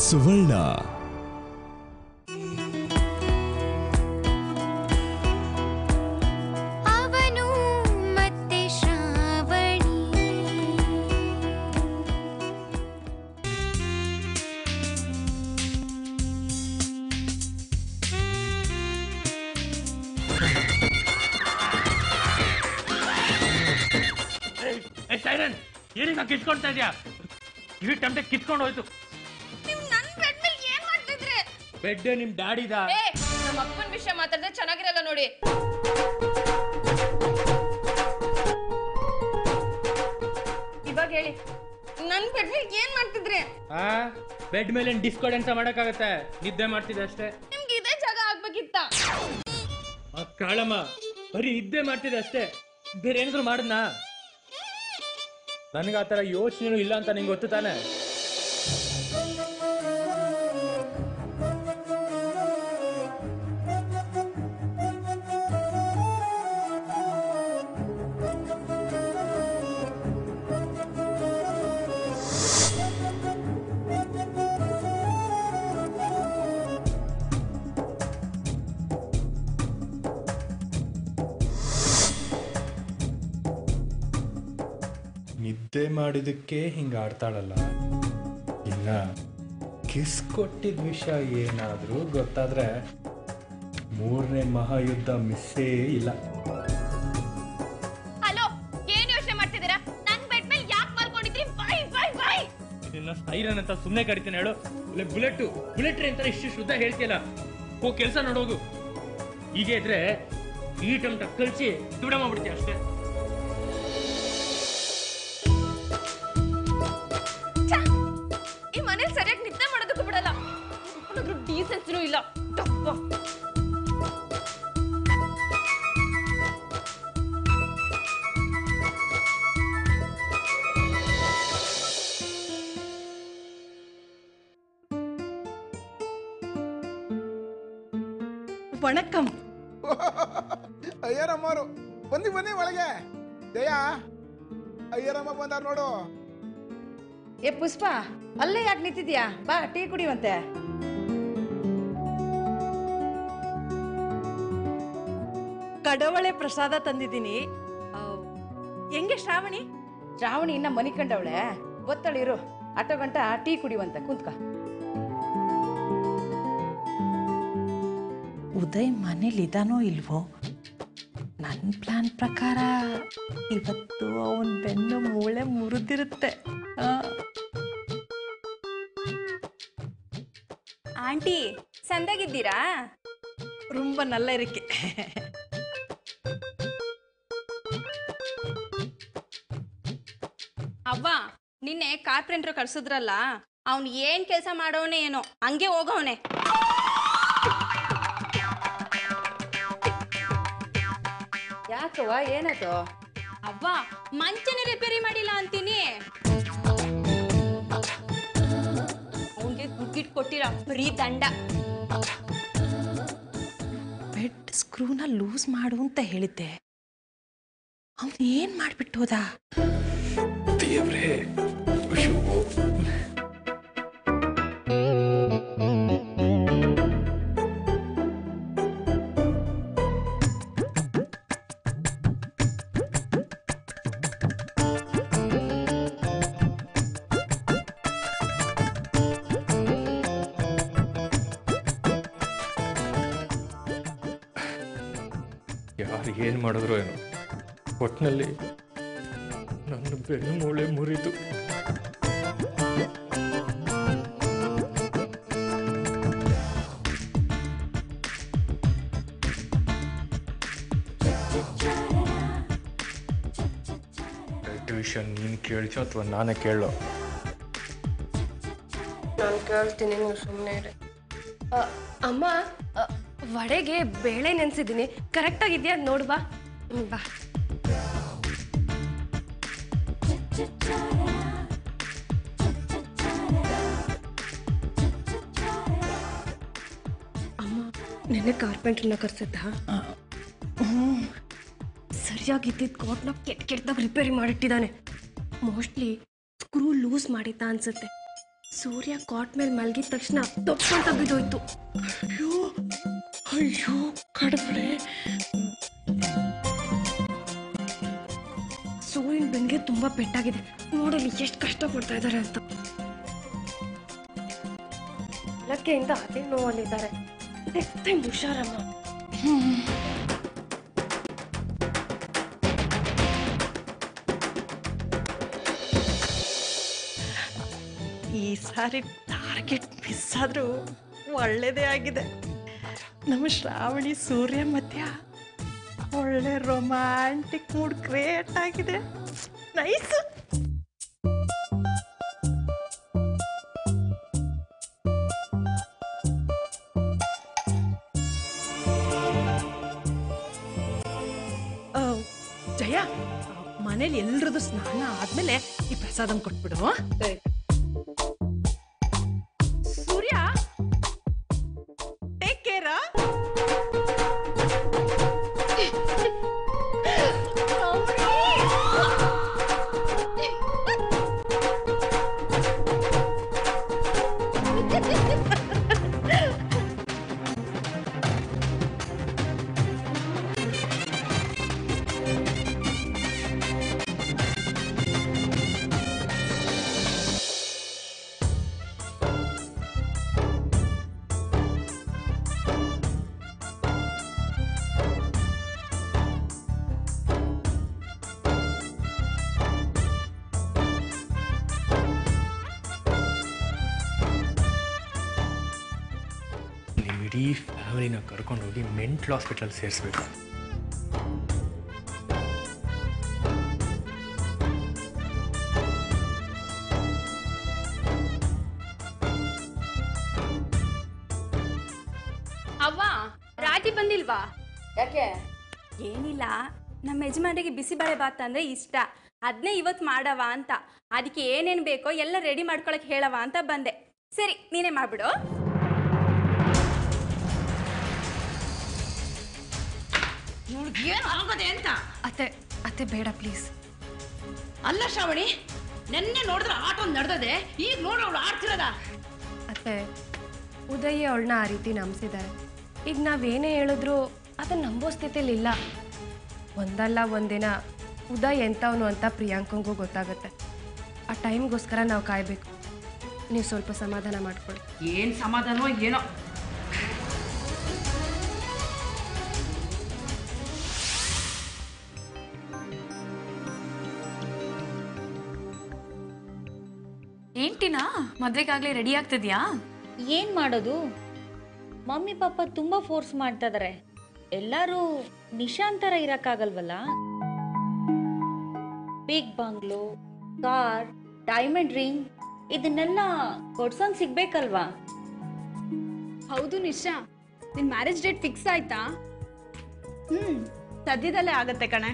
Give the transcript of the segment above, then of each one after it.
ಸುವರ್ಣ. Siren ಏನೀಗ ಕಿತ್ಕೊಳ್ತಾ ಇದೆಯಾ? ಈ ಟೈಮ್ಗೆ ಕಿತ್ಕೊಂಡು ಹೋಯ್ತು. ಬೆಡ್ ನಿಮ್ ಡ್ಯಾಡಿದ. ನಮ್ಮ ಅಪ್ಪನ ವಿಷಯ ಮಾತಾಡಿದ್ರೆ ಚೆನ್ನಾಗಿರಲ್ಲ ನೋಡಿ. ಇವಾಗ ಹೇಳಿ, ನನ್ ಬೆಡ್ ಮೇಲೆ ಏನ್ ಮಾಡ್ತಿದ್ರಿ? ಬೆಡ್ ಮೇಲೆ ಡಿಸ್ಕೋಡ್ ಅಂತ ಮಾಡಕ್ಕಾಗತ್ತೆ? ನಿದ್ದೆ ಮಾಡ್ತಿದ್ದೆ ಅಷ್ಟೇ. ನಿಮ್ಗೆ ಇದೇ ಜಾಗ ಆಗ್ಬೇಕಿತ್ತ? ಕಾಳಮ್ಮ ಬರೀ ನಿದ್ದೆ ಮಾಡ್ತಿದ್ದೆ ಅಷ್ಟೇ, ಬೇರೆ ಏನಾದ್ರು ಮಾಡದ್ನಾ? ನನಗೆ ಆ ತರ ಯೋಚನೆ ಇಲ್ಲ ಅಂತ ನಿಂಗೆ ಗೊತ್ತು ತಾನೆ? ನಿದ್ದೆ ಮಾಡಿದಕ್ಕೆ ಹಿಂಗ ಆಡ್ತಾಳಲ್ಲ, ಇನ್ನ ಕಿಸ್ ಕೊಟ್ಟಿದ ವಿಷಯ ಏನಾದ್ರೂ ಗೊತ್ತಾದ್ರೆ 3ನೇ ಮಹಾಯುದ್ಧ ಮಿಸ್ಸೇ ಇಲ್ಲ. ಹಲೋ, ಏನ್ ಯೋಚನೆ ಮಾಡ್ತಿದ್ದೀರಾ? ನನ್ ಬೆಡ್ ಮೇಲೆ ಯಾಕೆ ಮಲ್ಕೊಂಡಿದ್ರಿ? Bye bye bye. ಇದನ್ನ ಸೈರನ್ ಅಂತ ಸುಮ್ಮನೆ ಕರಿತೀನಿ ಹೇಳು? ಇಲ್ಲ ಬುಲೆಟ್ರಿ ಅಂತ ಇಷ್ಟು ಶುದ್ಧ ಹೇಳ್ತಿಯಲ್ಲ, ಹೋಗಿ ಕೆಲಸ ನೋಡೋಗು. ಹೀಗೆ ಇದ್ರೆ ಈ ಟಮ್ಟ ಕಲ್ಸಿ ತುಡ ಮಾಡ್ಬಿಡ್ತೀಯ ಅಷ್ಟೇ. ಸರಿಯಾಗಿ ನಿದ್ದೆ ಮಾಡೋದಕ್ಕೂ ಬಿಡಲ್ಲ, ಡೀಸೆನ್ಸಿನೂ ಇಲ್ಲ. ವಣಕಂ. ಅಯ್ಯರಮ್ಮರು ಬನ್ನಿ ಒಳಗೆ. ಜಯ, ಅಯ್ಯರಮ್ಮ ಬಂದಾರ ನೋಡು. ಏ ಪುಷ್ಪ, ಅಲ್ಲೇ ಯಾಕೆ ನಿಂತಿದ್ಯಾ? ಬಾ, ಟೀ ಕುಡಿಯುವಂತೆ. ಕಡವಳೆ ಪ್ರಸಾದ ತಂದಿದ್ದೀನಿ. ಹೆಂಗೆ ಶ್ರಾವಣಿ? ಶ್ರಾವಣಿ ಇನ್ನ ಮನಿ ಕಂಡವಳೆ, ಗೊತ್ತಳಿರು. ಆಟೋ ಗಂಟ ಟೀ ಕುಡಿಯುವಂತೆ, ಕುಂತ್ಕ. ಉದಯ್ ಮನೇಲಿ ಇದಾನೋ ಇಲ್ವೋ? ನನ್ನ ಪ್ಲಾನ್ ಪ್ರಕಾರ ಇವತ್ತು ಅವನ ಬೆನ್ನು ಮೂಳೆ ಮುರಿದಿರುತ್ತೆ. ಆಂಟಿ, ಸಂದಾಗಿದ್ದೀರಾ? ரொம்ப நல்ல இருக்கு. ಅವ್ವ, ನಿನ್ನೆ ಕಾರ್ಪೆಂಟ್ರು ಕಳ್ಸಿದ್ರಲ್ಲ, ಅವ್ನು ಏನ್ ಕೆಲಸ ಮಾಡೋನೆ ಏನೋ, ಹಂಗೆ ಹೋಗವನೆ. ಯಾಕವ್ವ, ಏನಾಯ್ತು? ಅವ್ವ, ಮಂಚನೆ ರಿಪೇರಿ ಮಾಡಿಲ್ಲ ಅಂತೀನಿ. ಅವನ್ಗೆ ದುಡ್ಡಿಟ್ ಕೊಟ್ಟಿರ ಬರೀ ದಂಡ. ಬೆಡ್ ಸ್ಕ್ರೂನ ಲೂಸ್ ಮಾಡು ಅಂತ ಹೇಳಿದ್ದೆ, ಅವನು ಏನ್ ಮಾಡ್ಬಿಟ್ಟು ಹೋದ? ದೇವ್ರೇ, ಯಾರು ಏನು ಮಾಡಿದ್ರು ಏನು, ಒಟ್ಟಿನಲ್ಲಿ ನನ್ನ ಬೆನ್ನು ಮೂಳೆ ಮುರಿದು. ವಿಷಯ ನೀನು ಕೇಳ್ಚೋ ಅಥವಾ ನಾನೇ ಕೇಳೋ? ನಾನು ಕೇಳ್ತೀನಿ, ನೀವು ಸುಮ್ಮನೆ ಇರಿ. ಅಮ್ಮ, ವಡೆಗೆ ಬೇಳೆ ನೆನೆಸಿದ್ದೀನಿ, ಕರೆಕ್ಟಾಗಿದೆಯಾ ನೋಡು. ಬಾ ಬಾ. ಅಮ್ಮ, ನೆನ್ನೆ ಕಾರ್ಪೆಂಟ್ರನ್ನ ಕರ್ಸಿದ್ದ? ಸರಿಯಾಗಿದ್ದಿದ್ದು ಕೋಟ್ನ ಕೆಟ್ಟದಾಗ ರಿಪೇರಿ ಮಾಡಿಟ್ಟಿದ್ದಾನೆ. ಮೋಸ್ಟ್ಲಿ ಸ್ಕ್ರೂ ಲೂಸ್ ಮಾಡಿದ್ದ ಅನ್ಸುತ್ತೆ. ಸೂರ್ಯ ಕಾಟ್ ಮೇಲೆ ಮಲಗಿದ ತಕ್ಷಣ ತೊಪ್ಕೊಂತ ಬಿದ್ದೋಯ್ತು. ಅಯ್ಯೋ ಅಯ್ಯೋ ಕಡಬಳೆ. ಸೂರ್ಯನ ಬೆನ್ಗೆ ತುಂಬಾ ಪೆಟ್ಟಾಗಿದೆ. ನೋಡಲಿ ಎಷ್ಟು ಕಷ್ಟ ಪಡ್ತಾ ಇದ್ದಾರೆ ಅಂತ. ಲಕ್ಕೆಯಿಂದ ಅದೇ ನೋವಲ್ಲಿದ್ದಾರೆ. Next time ಹುಷಾರಮ್ಮ. ಈ ಸಾರಿ ಟಾರ್ಗೆಟ್ ಮಿಸ್ ಆದ್ರೂ ಒಳ್ಳೇದೇ ಆಗಿದೆ. ನಮ್ಮ ಶ್ರಾವಣಿ ಸೂರ್ಯ ಮಧ್ಯ ಒಳ್ಳೆ ರೊಮ್ಯಾಂಟಿಕ್ ಮೂಡ್ ಕ್ರಿಯೇಟ್ ಆಗಿದೆ. ನೈಸ್. ಜಯ, ಮನೇಲಿ ಎಲ್ರದ್ದು ಸ್ನಾನ ಆದ್ಮೇಲೆ ಈ ಪ್ರಸಾದಂ ಕೊಟ್ಬಿಡು. ಸೂರ್ಯ, ಟೇಕ್ ಕೇರ್. ಇಡೀ ಫ್ಯಾಮಿಲಿನ ಕರ್ಕೊಂಡು ಹೋಗಿ ಮೆಂಟಲ್ ಹಾಸ್ಪಿಟಲ್ ಸೇರಿಸ್ಬೇಕು. ಅವ್ವ, ರಾಜಿ ಬಂದಿಲ್ವಾ? ಯಾಕೆ? ಏನಿಲ್ಲ, ನಮ್ಮ ಯಜಮಾನರಿಗೆ ಬಿಸಿಬೇಳೆ ಬಾತ್ ಅಂದ್ರೆ ಇಷ್ಟ. ಅದನ್ನೇ ಇವತ್ತು ಮಾಡವ ಅಂತ. ಅದಕ್ಕೆ ಏನೇನು ಬೇಕೋ ಎಲ್ಲ ರೆಡಿ ಮಾಡ್ಕೊಳಕ್ ಹೇಳವ ಅಂತ ಬಂದೆ. ಸರಿ, ನೀನೇ ಮಾಡ್ಬಿಡು. ಏನು ಆಗೋದೆ ಅಂತ? ಅತ್ತೆ ಅತ್ತೆ ಬೇಡ ಪ್ಲೀಸ್. ಅಲ್ಲ ಶ್ರಾವಣಿ, ನೆನ್ನೆ ನೋಡಿದ್ರೆ ಆಟೋ ನಡೆದದೆ, ಈಗ ನೋಡ್ರೆ ಅವಳು ಆಡ್ತಿರೋದ. ಅತ್ತೆ, ಉದಯ್ ಅವಳನ್ನ ಆ ರೀತಿ ನಂಬಿಸಿದ್ದಾರೆ. ಈಗ ನಾವೇನೇ ಹೇಳಿದ್ರು ಅದನ್ನ ನಂಬೋ ಸ್ಥಿತಿಲಿ ಇಲ್ಲ. ಒಂದಲ್ಲ ಒಂದಿನ ಉದಯ್ ಎಂಥವನು ಅಂತ ಪ್ರಿಯಾಂಕಂಗೂ ಗೊತ್ತಾಗುತ್ತೆ. ಆ ಟೈಮ್ಗೋಸ್ಕರ ನಾವು ಕಾಯಬೇಕು. ನೀವು ಸ್ವಲ್ಪ ಸಮಾಧಾನ ಮಾಡ್ಕೊಳ್ಳಿ. ಏನು ಸಮಾಧಾನವೋ ಏನೋ. ಏನ್ಟಿನಾ, ಮದ್ವೆಗಾಗ್ಲೇ ರೆಡಿ ಆಗ್ತಿದ್ಯಾ? ಏನ್ ಮಾಡೋದು, ಮಮ್ಮಿ ಪಾಪ ತುಂಬಾ ಫೋರ್ಸ್ ಮಾಡ್ತಾ ಇದಾರೆ. ಎಲ್ಲರೂ ನಿಶಾಂತರ ಇರಕ್ಕಾಗಲ್ವಲ್ಲ. Big bungalow, car, diamond ring ಇದನ್ನೆಲ್ಲ ಕೊಡ್ಸೋನ್ ಸಿಗ್ಬೇಕಲ್ವಾ? ಹೌದು ನಿಶಾ, ನಿನ್ ಮ್ಯಾರೇಜ್ ಡೇಟ್ ಫಿಕ್ಸ್ ಆಯ್ತಾ? ಸದ್ಯದಲ್ಲೇ ಆಗತ್ತೆ ಕಣೆ.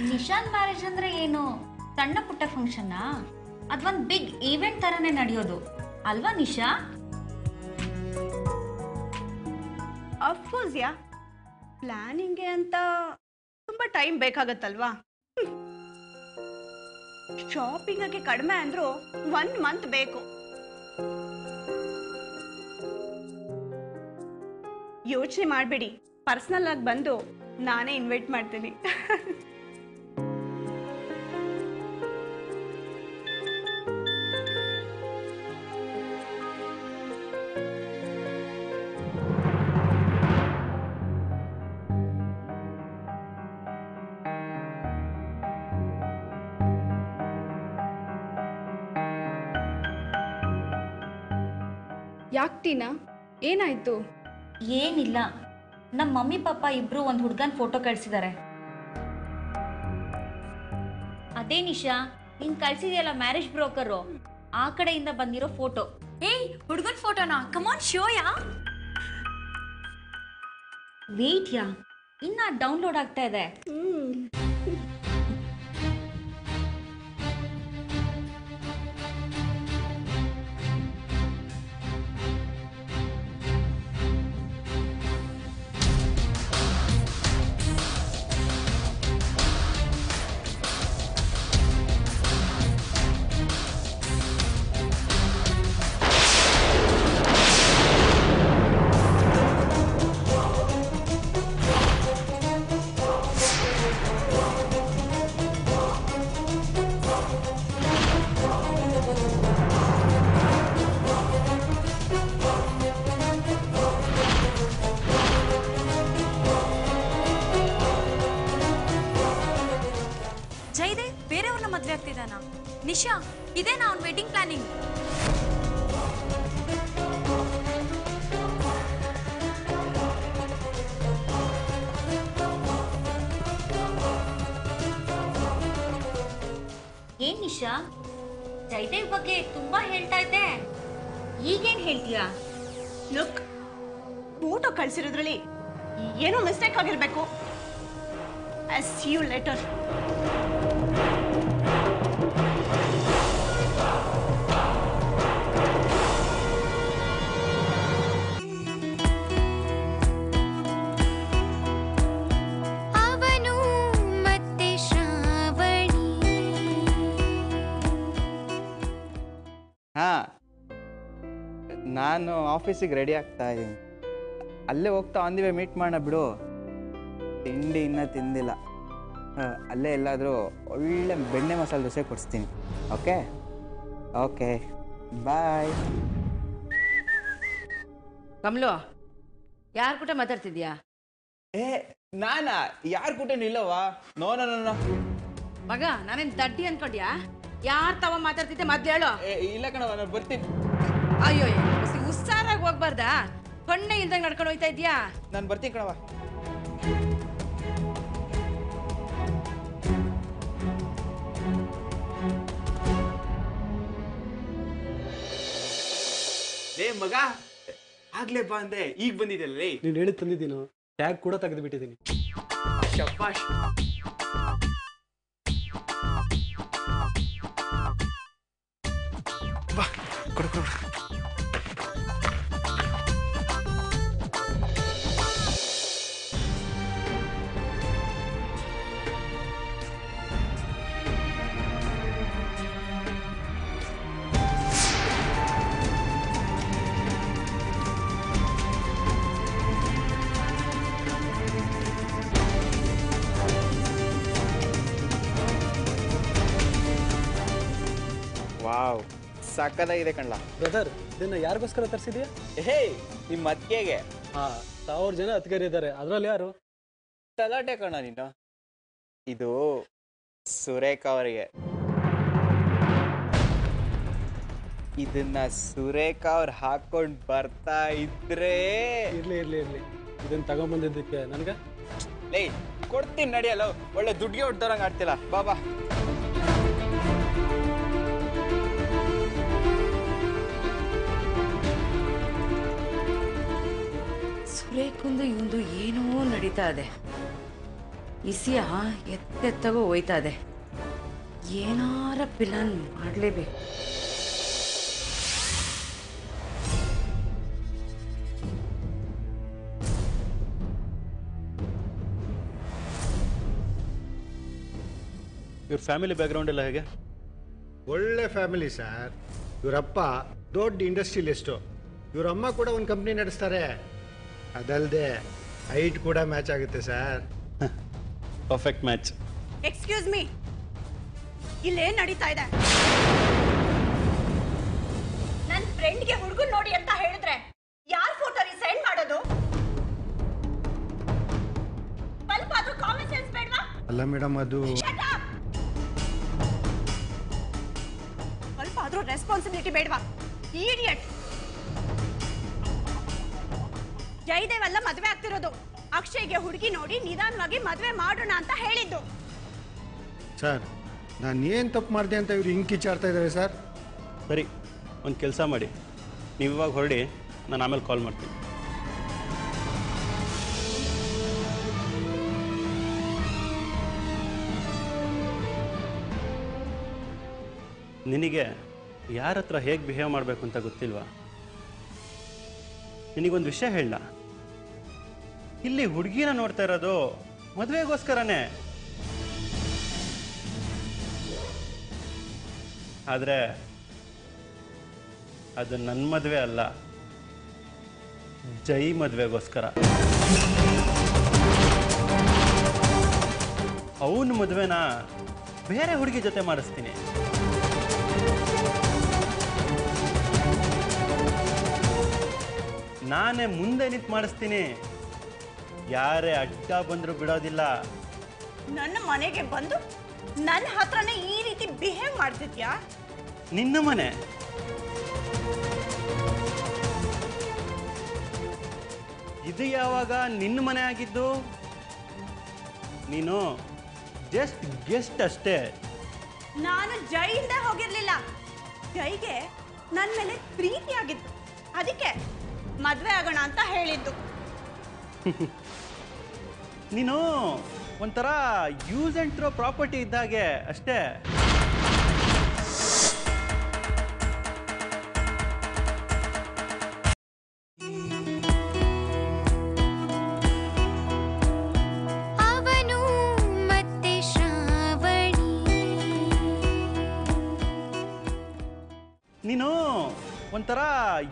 ನಿಶಾಂತ್ ಮ್ಯಾರೇಜ್ ಅಂದ್ರೆ ಏನು, ಸಣ್ಣ ಪುಟ್ಟ ಫಂಕ್ಷನ್ನಾ? ಅದೊಂದು ಬಿಗ್ ಈವೆಂಟ್ ತರನೇ ನಡೆಯೋದು ಅಲ್ವಾ ನಿಶಾ? ಅಫ್ಕೋರ್ಸ್ ಯಾ, ಪ್ಲಾನಿಂಗ್ಗೆ ಅಂತ ತುಂಬಾ ಟೈಮ್ ಬೇಕಾಗತ್ತಲ್ವಾ. ಶಾಪಿಂಗ್ಗೆ ಕಡಿಮೆ ಅಂದ್ರೂ 1 ಮಂತ್ ಬೇಕು. ಯೋಚನೆ ಮಾಡಬೇಡಿ, ಪರ್ಸನಲ್ ಆಗಿ ಬಂದು ನಾನೇ ಇನ್ವೈಟ್ ಮಾಡ್ತೀನಿ. ಯಾಕೆ ಟೀನಾ, ಏನಾಯ್ತು? ಏನಿಲ್ಲ, ನಮ್ಮ ಮಮ್ಮಿ ಪಾಪ ಇಬ್ರು ಒಂದು ಹುಡುಗನ ಫೋಟೋ ಕಳ್ಸಿದ್ದಾರೆ. ಅದೇ ನಿಶಾ, ನೀನ್ ಕಳ್ಸಿದ್ಯಲ್ಲ ಮ್ಯಾರೇಜ್ ಬ್ರೋಕರು, ಆ ಕಡೆಯಿಂದ ಬಂದಿರೋ ಫೋಟೋ. ಏಯ್, ಹುಡುಗನ್ ಫೋಟೋನಾ? ಕಮಾನ್ ಶೋಯಾ. ವೇಟ್ ಯಾ, ಇನ್ನ ಡೌನ್ಲೋಡ್ ಆಗ್ತಾ ಇದೆ. ಮದ್ವೆ ಆಗ್ತಿದ್ದಾನ? ನಿಶಾ, ಇದೇನಾ ಅವ್ನ ವೆಡ್ಡಿಂಗ್ ಪ್ಲಾನಿಂಗ್? ಏನ್ ನಿಶಾ, ಜಯದೇವ್ ಬಗ್ಗೆ ತುಂಬಾ ಹೇಳ್ತಾ ಇದ್ದೆ, ಈಗೇನ್ ಹೇಳ್ತೀಯಾ? ಲುಕ್, ಫೋಟೋ ಕಳ್ಸಿರೋದ್ರಲ್ಲಿ ಏನೋ ಮಿಸ್ಟೇಕ್ ಆಗಿರ್ಬೇಕು. I see you later. ಹಾಂ, ನಾನು ಆಫೀಸಿಗೆ ರೆಡಿ ಆಗ್ತಾ ಇದ್ದೀನಿ. ಅಲ್ಲೇ ಹೋಗ್ತಾ ಆನ್ ದಿ ವೇ ಮೀಟ್ ಮಾಡೋಣ ಬಿಡು. ತಿಂಡಿ ಇನ್ನೂ ತಿಂದಿಲ್ಲ. ಅಲ್ಲೇ ಎಲ್ಲಾದರೂ ಒಳ್ಳೆ ಬೆಣ್ಣೆ ಮಸಾಲೆ ದೋಸೆ ಕೊಡಿಸ್ತೀನಿ. ಓಕೆ ಓಕೆ, ಬಾಯ್. ಕಮಲು, ಯಾರ ಕೂಟ ಮಾತಾಡ್ತಿದ್ಯಾ? ಏ ನಾನಾ? ಯಾರ ಕೂಟನೂ ಇಲ್ಲವಾ? No no no. ಮಗ, ನಾನೇನು ದಡ್ಡಿ ಅನ್ಕೊಂಡ್ಯಾ? ಯಾರು ತವ ಮಾತಾಡ್ತಿದ್ದೆ ಮೊದ್ಲು ಹೇಳು. ಇಲ್ಲ ಕಣವ, ನಾನು ಬರ್ತೀನಿ. ಅಯ್ಯೋ, ಉತ್ಸಾರಾಗಿ ಹೋಗ್ಬಾರ್ದಾ? ಹೊಣ್ಣೆ ಇಲ್ದಂಗೆ ನಡ್ಕೊಂಡು ಹೋಗ್ತಾ ಇದ್ಯಾ? ನಾನು ಬರ್ತೀನಿ ಕಣವ. ಲೇ ಮಗ, ಆಗ್ಲೇ ಬಾ ಅಂದೆ, ಈಗ ಬಂದಿದ್ದಲ್ಲ. ನೀನು ಹೇಳಿದ್ ತಂದಿದ್ದೀನು, ಟ್ಯಾಗ್ ಕೂಡ ತೆಗೆದು ಬಿಟ್ಟಿದ್ದೀನಿ. ಶಬ್ಬಾಷ್. ಬಾ, ಕೊಡು ಕೊಡು. ವಾವ್, ಸಕ್ಕದಾಗಿದೆ ಕಣ್ಲ. ಬ್ರದರ್, ಇದನ್ನ ಯಾರಿಗೋಸ್ಕರ ತರಿಸಿದ್ಯಾ? ಹೇ, ನಿಮ್ಮ ಅತ್ತಿಗೆಗೆ. ಹಾ, 1000 ಜನ ಅತ್ತಿಗೆರು ಇದ್ದಾರೆ, ಅದ್ರಲ್ಲಿ ಯಾರು? ತಲಾಟೆ ಕಣ ನೀನು. ಇದು ಸುರೇಖ ಅವರಿಗೆ. ಇದನ್ನ ಸುರೇಖ ಅವ್ರು ಹಾಕೊಂಡು ಬರ್ತಾ ಇದ್ರೆ. ಇರ್ಲಿ ಇರ್ಲಿ ಇರ್ಲಿ, ಇದನ್ನ ತಗೊಂಡ್ಬಂದಿದ್ದಕ್ಕೆ ನನಗೆ ಲೇ ಕೊಡ್ತೀನಿ ನಡಿಯಲ್ಲ. ಒಳ್ಳೆ ದುಡ್ಡಿಗೆ ಹೊಡ್ದವ್ರಂಗೆ ಆಡ್ತಿಲ್ಲ. ಬಾಬಾ. ಸುರೇಖಂದು ಇವಂದು ಏನೋ ನಡೀತಾ ಇದೆ. ಇಸಿಯ ಎತ್ತೆತ್ತಾಗೋ ಹೋಯ್ತಾ ಇದೆ. ಏನಾರ ಪ್ಲಾನ್ ಮಾಡಲೇಬೇಕು. ಇವ್ರ ಫ್ಯಾಮಿಲಿ ಬ್ಯಾಕ್ಗ್ರೌಂಡ್ ಎಲ್ಲ ಹೇಗೆ? ಒಳ್ಳೆ ಫ್ಯಾಮಿಲಿ ಸರ್. ಇವರಪ್ಪ ದೊಡ್ಡ ಇಂಡಸ್ಟ್ರಿಯಲಿಸ್ಟು, ಇವರಮ್ಮ ಕೂಡ ಒಂದು ಕಂಪ್ನಿ ನಡೆಸ್ತಾರೆ. ಅದಲ್ಲದೆ ಹೈಟ್ ಕೂಡ ಮ್ಯಾಚ್ ಆಗುತ್ತೆ sir. Perfect match. Excuse me, ಇಲ್ಲೇನ್ ನಡೀತಾ ಇದೆ? ನನ್ನ ಫ್ರೆಂಡ್ಗೆ ಹುಡುಗನ್ ನೋಡಿ ಅಂತ ಹೇಳಿದ್ರೆ ಯಾರ್ ಫೋಟೋ ಸೆಂಡ್ ಮಾಡೋದು? ಸ್ವಲ್ಪ ಅದು ಕಾಮನ್ ಸೆನ್ಸ್ ಬೇಡವಾ? ಅಲ್ಲ ಮೇಡಮ್, ಅದು ಸ್ವಲ್ಪ ಆದ್ರೂ ರೆಸ್ಪಾನ್ಸಿಬಿಲಿಟಿ ಬೇಡವಾ? ಈಡಿಯಟ್. ಜಯದೇವ್ ಅಲ್ಲ ಮದ್ವೆ ಆಗ್ತಿರೋದು. ಅಕ್ಷಯ್ಗೆ ಹುಡುಗಿ ನೋಡಿ ನಿಧಾನವಾಗಿ ಮದ್ವೆ ಮಾಡೋಣ ಅಂತ ಹೇಳಿದ್ದು. ಸರ್, ನಾನು ಏನು ತಪ್ಪು ಮಾಡಿದೆ ಅಂತ ಇವ್ರು ಹಿಂಗೆ ಕಿಚ್ಚಾಡ್ತಾ ಇದ್ದಾರೆ ಸರ್. ಸರಿ, ಒಂದು ಕೆಲಸ ಮಾಡಿ, ನೀವು ಇವಾಗ ಹೊರಡಿ, ನಾನು ಆಮೇಲೆ ಕಾಲ್ ಮಾಡ್ತೀನಿ. ನಿನಗೆ ಯಾರ ಹತ್ರ ಹೇಗೆ ಬಿಹೇವ್ ಮಾಡಬೇಕು ಅಂತ ಗೊತ್ತಿಲ್ವಾ? ನಿನಗೊಂದು ವಿಷಯ ಹೇಳ, ಇಲ್ಲಿ ಹುಡುಗಿನ ನೋಡ್ತಾ ಇರೋದು ಮದುವೆಗೋಸ್ಕರನೇ. ಆದರೆ ಅದು ನನ್ನ ಮದುವೆ ಅಲ್ಲ, ಜೈ ಮದುವೆಗೋಸ್ಕರ. ಅವನ ಮದುವೆನ ಬೇರೆ ಹುಡುಗಿ ಜೊತೆ ಮಾಡಿಸ್ತೀನಿ. ನಾನೇ ಮುಂದೆ ನಿಂತು ಮಾಡಿಸ್ತೀನಿ. ಯಾರೇ ಅಡ್ಡ ಬಂದರೂ ಬಿಡೋದಿಲ್ಲ. ನನ್ನ ಮನೆಗೆ ಬಂದು ನನ್ನ ಹತ್ರನೇ ಈ ರೀತಿ ಬಿಹೇವ್ ಮಾಡ್ತಿದ್ಯಾ? ನಿನ್ನ ಮನೆ ಇದು ಯಾವಾಗ ನಿನ್ನ ಮನೆ ಆಗಿದ್ದು? ನೀನು ಜಸ್ಟ್ ಗೆಸ್ಟ್ ಅಷ್ಟೇ. ನಾನು ಜೈಯಿಂದ ಹೋಗಿರ್ಲಿಲ್ಲ. ಜೈಗೆ ನನ್ನ ಮೇಲೆ ಪ್ರೀತಿ ಆಗಿತ್ತು, ಅದಕ್ಕೆ ಮದ್ವೆ ಆಗೋಣ ಅಂತ ಹೇಳಿದ್ದು. ನೀನು ಒಂಥರ ಯೂಸ್ ಆ್ಯಂಡ್ ಥ್ರೋ ಪ್ರಾಪರ್ಟಿ ಇದ್ದಾಗೆ ಅಷ್ಟೇ. ನೀನು ಒಂಥರ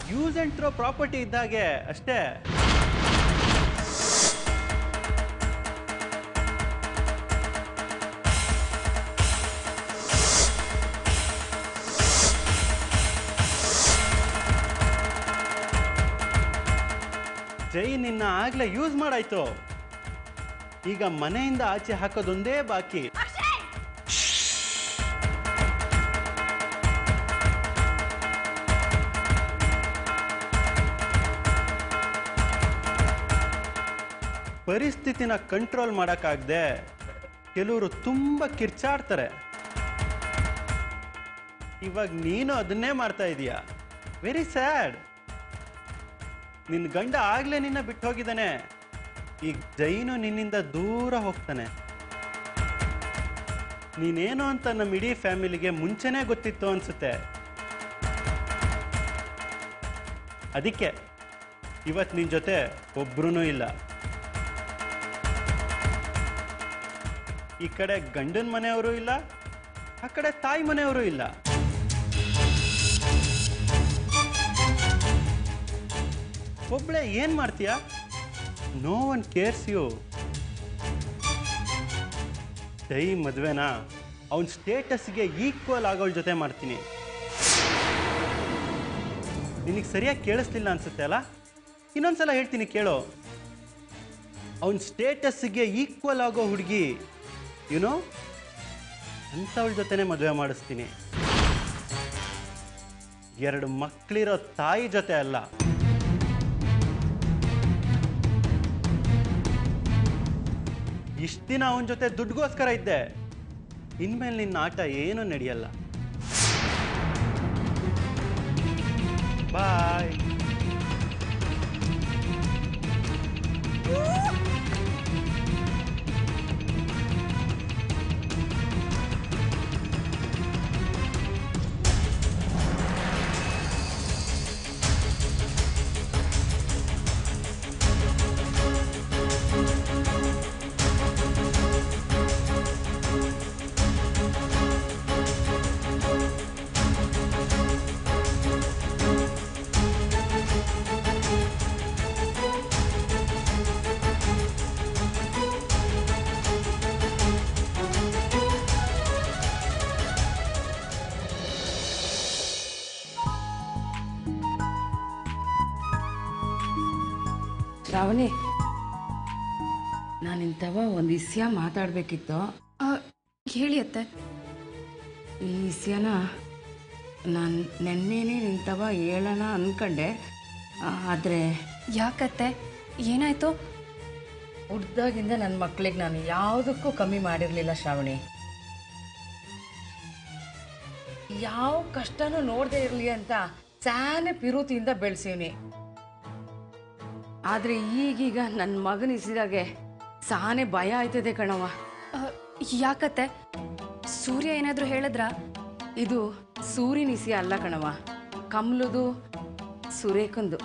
ಯೂಸ್ ಆ್ಯಂಡ್ ಥ್ರೋ ಪ್ರಾಪರ್ಟಿ ಇದ್ದಾಗೆ ಅಷ್ಟೇ. ಜೈ ನಿನ್ನ ಆಗ್ಲೇ ಯೂಸ್ ಮಾಡಾಯ್ತು. ಈಗ ಮನೆಯಿಂದ ಆಚೆ ಹಾಕೋದೊಂದೇ ಬಾಕಿ. ಪರಿಸ್ಥಿತಿನ ಕಂಟ್ರೋಲ್ ಮಾಡೋಕ್ಕಾಗದೆ ಕೆಲವರು ತುಂಬ ಕಿರ್ಚಾಡ್ತಾರೆ. ಇವಾಗ ನೀನು ಅದನ್ನೇ ಮಾಡ್ತಾ ಇದೀಯ. Very sad. ನಿನ್ನ ಗಂಡ ಆಗ್ಲೇ ನಿನ್ನ ಬಿಟ್ಟು ಹೋಗಿದ್ದಾನೆ. ಈಗ ಜೈನು ನಿನ್ನಿಂದ ದೂರ ಹೋಗ್ತಾನೆ. ನೀನೇನು ಅಂತ ನಮ್ಮ ಇಡೀ ಫ್ಯಾಮಿಲಿಗೆ ಮುಂಚೆನೇ ಗೊತ್ತಿತ್ತು ಅನ್ಸುತ್ತೆ. ಅದಕ್ಕೆ ಇವತ್ತು ನಿನ್ನ ಜೊತೆ ಒಬ್ರೂ ಇಲ್ಲ. ಈ ಕಡೆ ಗಂಡನ ಮನೆಯವರು ಇಲ್ಲ, ಆ ಕಡೆ ತಾಯಿ ಮನೆಯವರು ಇಲ್ಲ. ಒಬ್ಳೆ ಏನ್ ಮಾಡ್ತೀಯ? No one cares you. Jai ಮದುವೆನ ಅವನ ಸ್ಟೇಟಸ್ಗೆ ಈಕ್ವಲ್ ಆಗೋಳ ಜೊತೆ ಮಾಡ್ತೀನಿ. ನಿನಗೆ ಸರಿಯಾಗಿ ಕೇಳಿಸ್ಲಿಲ್ಲ ಅನ್ಸುತ್ತೆ ಅಲ್ಲ? ಇನ್ನೊಂದ್ಸಲ ಹೇಳ್ತೀನಿ ಕೇಳೋ. ಅವನ ಸ್ಟೇಟಸ್ಗೆ ಈಕ್ವಲ್ ಆಗೋ ಹುಡುಗಿ ಯುನೋ ಅಂಥವಳ ಜೊತೆನೆ ಮದುವೆ ಮಾಡಿಸ್ತೀನಿ. 2 ಮಕ್ಕಳಿರೋ ತಾಯಿ ಜೊತೆ ಅಲ್ಲ. ಇಷ್ಟು ದಿನ ಅವನ ಜೊತೆ ದುಡ್ಡುಗೋಸ್ಕರ ಇದ್ದೆ. ಇನ್ಮೇಲೆ ನಿನ್ನ ಆಟ ಏನೂ ನಡೆಯಲ್ಲ. ಬಾಯ್. ಶ್ರಾವಣಿ, ನಾನಿಂತವ ಒಂದು ವಿಷಯ ಮಾತಾಡಬೇಕಿತ್ತು. ಹೇಳಿ ಅತ್ತೆ. ಈ ವಿಷಯನ ನಾನು ನೆನ್ನೆನೇ ನಿಂತವ ಹೇಳೋಣ ಅಂದ್ಕೊಂಡೆ. ಆದರೆ ಯಾಕತ್ತೆ, ಏನಾಯ್ತು? ಹುಡ್ದಾಗಿಂದ ನನ್ನ ಮಕ್ಕಳಿಗೆ ನಾನು ಯಾವುದಕ್ಕೂ ಕಮ್ಮಿ ಮಾಡಿರಲಿಲ್ಲ ಶ್ರಾವಣಿ. ಯಾವ ಕಷ್ಟನೂ ನೋಡದೆ ಇರಲಿ ಅಂತ ಸಾನೆ ಪಿರುತಿಯಿಂದ ಬೆಳೆಸೀನಿ. ಆದರೆ ಈಗೀಗ ನನ್ನ ಮಗನ ಇಸಿದಾಗೆ ಸಾನೆ ಭಯ ಆಯ್ತದೆ ಕಣವ. ಯಾಕತ್ತೆ, ಸೂರ್ಯ ಏನಾದರೂ ಹೇಳಿದ್ರಾ? ಇದು ಸೂರ್ಯನ ಇಸಿ ಅಲ್ಲ ಕಣವ, ಕಮಲದು ಸುರೇಖಂದು.